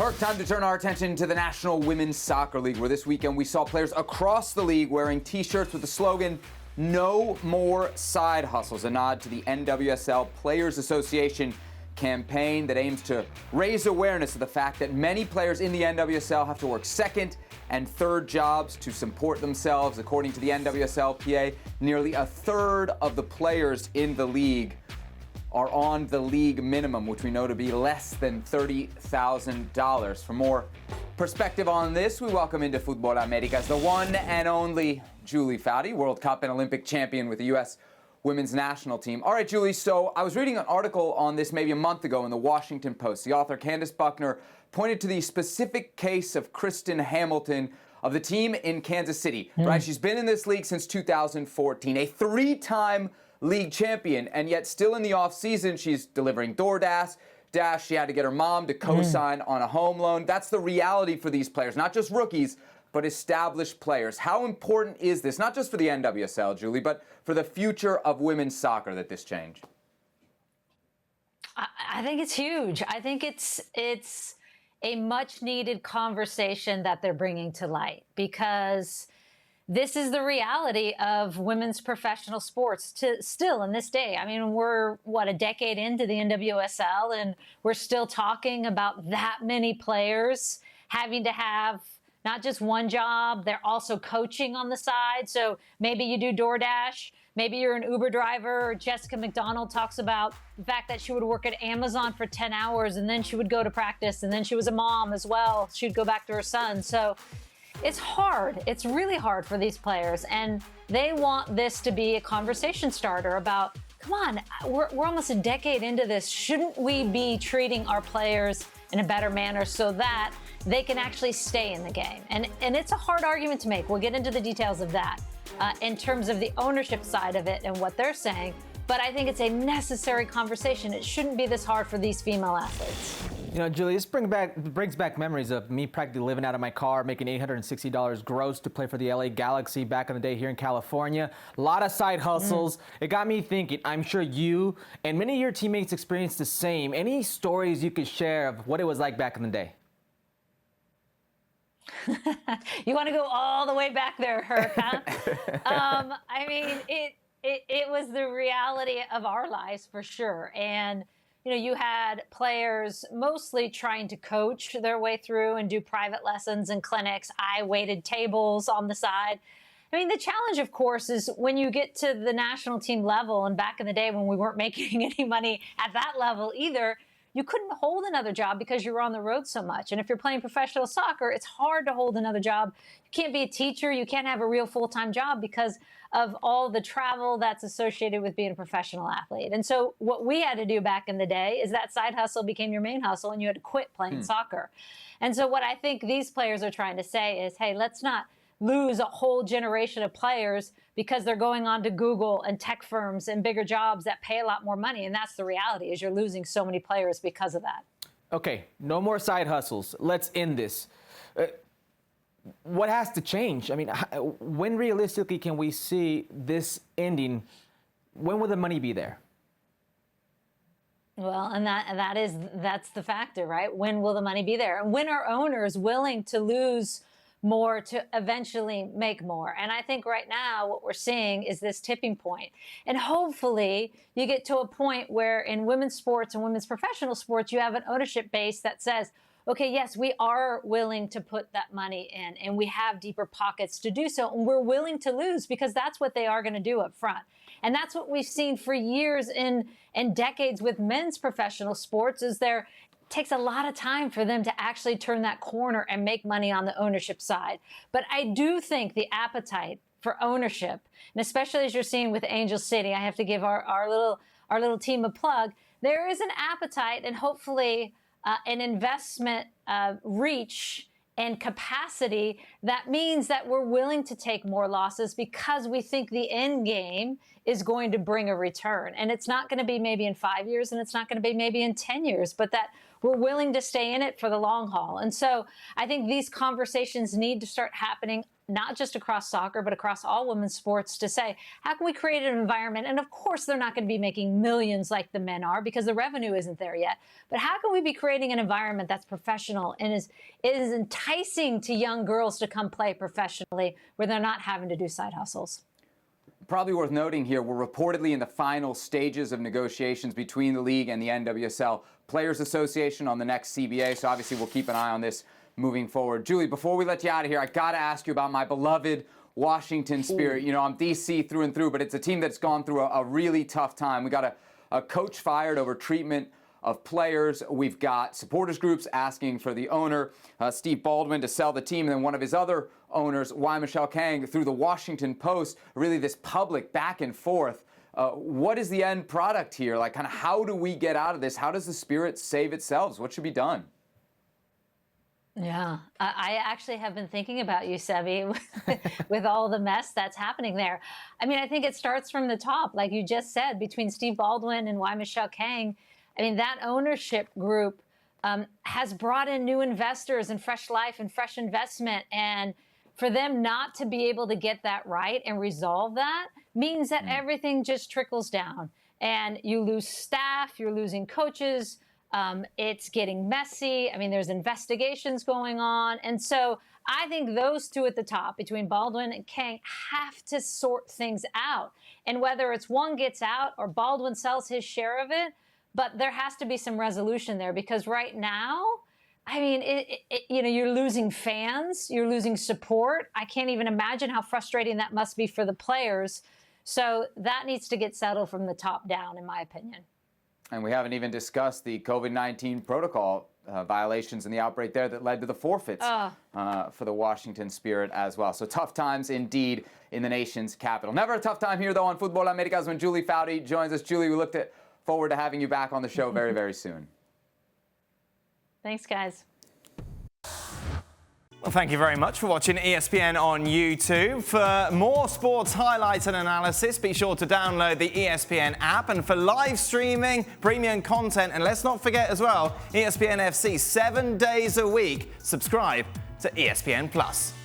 Herc, time to turn our attention to the National Women's Soccer League, where this weekend we saw players across the league wearing T-shirts with the slogan, "No More Side Hustles," a nod to the NWSL Players Association campaign that aims to raise awareness of the fact that many players in the NWSL have to work second and third jobs to support themselves. According to the NWSLPA, nearly a third of the players in the league are on the league minimum, which we know to be less than $30,000. For more perspective on this, we welcome into Futbol Americas the one and only Julie Foudy, World Cup and Olympic champion with the U.S. women's national team. All right, Julie, so I was reading an article on this maybe a month ago in the Washington Post. The author, Candace Buckner, pointed to the specific case of Kristen Hamilton of the team in Kansas City. Right? She's been in this league since 2014, a three-time league champion, and yet still in the offseason, she's delivering DoorDash. She had to get her mom to co-sign on a home loan. That's the reality for these players, not just rookies, but established players. How important is this, not just for the NWSL, Julie, but for the future of women's soccer, that this change? I think it's huge. I think it's a much-needed conversation that they're bringing to light, because this is the reality of women's professional sports still in this day. I mean, we're, a decade into the NWSL, and we're still talking about that many players having to have not just one job, they're also coaching on the side. So maybe you do DoorDash, maybe you're an Uber driver. Jessica McDonald talks about the fact that she would work at Amazon for 10 hours, and then she would go to practice, and then she was a mom as well. She'd go back to her son. So it's hard. It's really hard for these players, and they want this to be a conversation starter about, come on, we're almost a decade into this. Shouldn't we be treating our players in a better manner so that they can actually stay in the game? And it's a hard argument to make. We'll get into the details of that in terms of the ownership side of it and what they're saying. But I think it's a necessary conversation. It shouldn't be this hard for these female athletes. You know, Julie, this brings back memories of me practically living out of my car, making $860 gross to play for the LA Galaxy back in the day here in California. A lot of side hustles. It got me thinking, I'm sure you and many of your teammates experienced the same. Any stories you could share of what it was like back in the day? You want to go all the way back there, Herc, huh? I mean, it was the reality of our lives for sure. And you know, you had players mostly trying to coach their way through and do private lessons and clinics. I waited tables on the side. I mean, the challenge, of course, is when you get to the national team level, and back in the day when we weren't making any money at that level either, you couldn't hold another job because you were on the road so much. And if you're playing professional soccer, it's hard to hold another job. You can't be a teacher. You can't have a real full-time job because of all the travel that's associated with being a professional athlete. And so what we had to do back in the day is that side hustle became your main hustle, and you had to quit playing soccer. And so what I think these players are trying to say is, hey, let's not lose a whole generation of players because they're going on to Google and tech firms and bigger jobs that pay a lot more money. And that's the reality, is you're losing so many players because of that. Okay, no more side hustles. Let's end this. What has to change? I mean, when realistically can we see this ending? When will the money be there? Well, and that's the factor, right? When will the money be there? And when are owners willing to lose more to eventually make more? And I think right now what we're seeing is this tipping point. And hopefully you get to a point where in women's sports and women's professional sports, you have an ownership base that says, okay, yes, we are willing to put that money in, and we have deeper pockets to do so, and we're willing to lose because that's what they are going to do up front. And that's what we've seen for years and decades with men's professional sports, is it takes a lot of time for them to actually turn that corner and make money on the ownership side. But I do think the appetite for ownership, and especially as you're seeing with Angel City, I have to give our little team a plug. There is an appetite and hopefully an investment reach and capacity that means that we're willing to take more losses because we think the end game is going to bring a return. And it's not going to be maybe in 5 years, and it's not going to be maybe in 10 years, but that we're willing to stay in it for the long haul. And so I think these conversations need to start happening, not just across soccer, but across all women's sports, to say, how can we create an environment? And of course, they're not going to be making millions like the men are because the revenue isn't there yet. But how can we be creating an environment that's professional and is enticing to young girls to come play professionally where they're not having to do side hustles? Probably worth noting here, we're reportedly in the final stages of negotiations between the league and the NWSL Players Association on the next CBA. So obviously we'll keep an eye on this moving forward. Julie, before we let you out of here, I got to ask you about my beloved Washington Spirit. You know, I'm DC through and through, but it's a team that's gone through a really tough time. We got a coach fired over treatment of players. We've got supporters groups asking for the owner, Steve Baldwin, to sell the team. And then one of his other owners, Michelle Kang, through the Washington Post, really this public back and forth. What is the end product here? Like, kind of how do we get out of this? How does the Spirit save itself? What should be done? Yeah, I actually have been thinking about you, Sebi, with all the mess that's happening there. I mean, I think it starts from the top, like you just said, between Steve Baldwin and Michelle Kang. I mean, that ownership group has brought in new investors and fresh life and fresh investment. And for them not to be able to get that right and resolve that means that everything just trickles down. And you lose staff, you're losing coaches. It's getting messy. I mean, there's investigations going on. And so I think those two at the top, between Baldwin and Kang, have to sort things out. And whether it's one gets out or Baldwin sells his share of it, but there has to be some resolution there, because right now, I mean, you know, you're losing fans, you're losing support. I can't even imagine how frustrating that must be for the players. So that needs to get settled from the top down, in my opinion. And we haven't even discussed the COVID-19 protocol violations and the outbreak there that led to the forfeits for the Washington Spirit as well. So tough times indeed in the nation's capital. Never a tough time here, though, on Futbol Americas when Julie Foudy joins us. Julie, we look forward to having you back on the show very, very soon. Thanks, guys. Well, thank you very much for watching ESPN on YouTube. For more sports highlights and analysis, be sure to download the ESPN app. And for live streaming, premium content, and let's not forget as well, ESPN FC 7 days a week, subscribe to ESPN+.